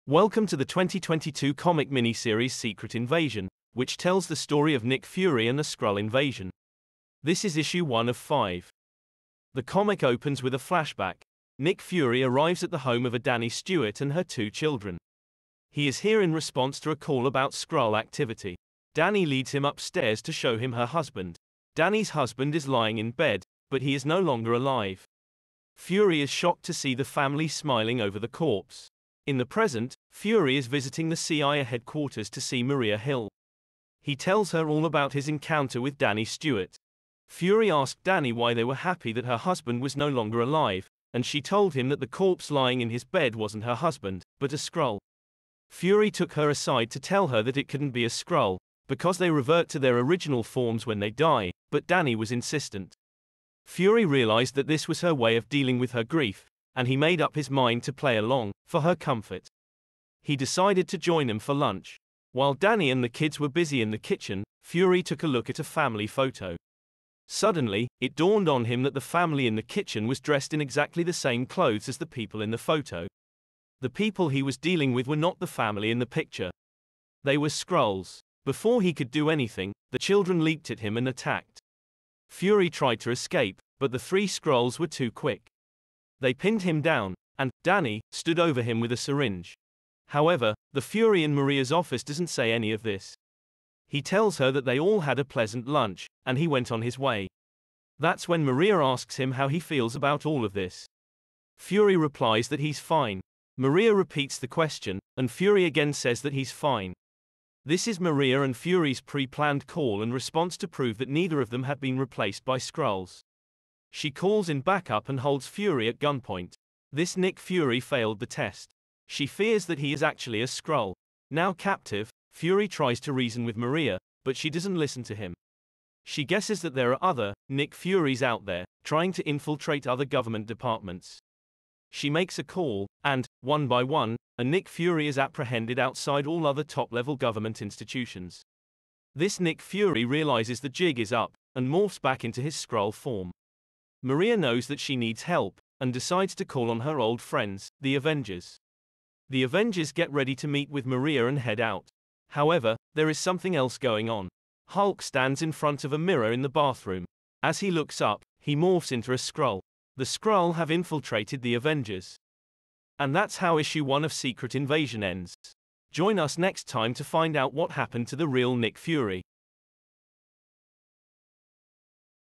Welcome to the 2022 comic miniseries Secret Invasion, which tells the story of Nick Fury and the Skrull invasion. This is issue 1 of 5. The comic opens with a flashback. Nick Fury arrives at the home of Danny Stewart and her 2 children. He is here in response to a call about Skrull activity. Danny leads him upstairs to show him her husband. Danny's husband is lying in bed, but he is no longer alive. Fury is shocked to see the family smiling over the corpse. In the present, Fury is visiting the CIA headquarters to see Maria Hill. He tells her all about his encounter with Danny Stewart. Fury asked Danny why they were happy that her husband was no longer alive, and she told him that the corpse lying in his bed wasn't her husband, but a Skrull. Fury took her aside to tell her that it couldn't be a Skrull, because they revert to their original forms when they die, but Danny was insistent. Fury realized that this was her way of dealing with her grief, and he made up his mind to play along, for her comfort. He decided to join them for lunch. While Danny and the kids were busy in the kitchen, Fury took a look at a family photo. Suddenly, it dawned on him that the family in the kitchen was dressed in exactly the same clothes as the people in the photo. The people he was dealing with were not the family in the picture. They were Skrulls. Before he could do anything, the children leaped at him and attacked. Fury tried to escape, but the 3 Skrulls were too quick. They pinned him down, and Danny stood over him with a syringe. However, the Fury in Maria's office doesn't say any of this. He tells her that they all had a pleasant lunch, and he went on his way. That's when Maria asks him how he feels about all of this. Fury replies that he's fine. Maria repeats the question, and Fury again says that he's fine. This is Maria and Fury's pre-planned call and response to prove that neither of them had been replaced by Skrulls. She calls in backup and holds Fury at gunpoint. This Nick Fury failed the test. She fears that he is actually a Skrull. Now captive, Fury tries to reason with Maria, but she doesn't listen to him. She guesses that there are other Nick Furies out there, trying to infiltrate other government departments. She makes a call, and, one by one, a Nick Fury is apprehended outside all other top-level government institutions. This Nick Fury realizes the jig is up, and morphs back into his Skrull form. Maria knows that she needs help, and decides to call on her old friends, the Avengers. The Avengers get ready to meet with Maria and head out. However, there is something else going on. Hulk stands in front of a mirror in the bathroom. As he looks up, he morphs into a Skrull. The Skrull have infiltrated the Avengers. And that's how issue 1 of Secret Invasion ends. Join us next time to find out what happened to the real Nick Fury.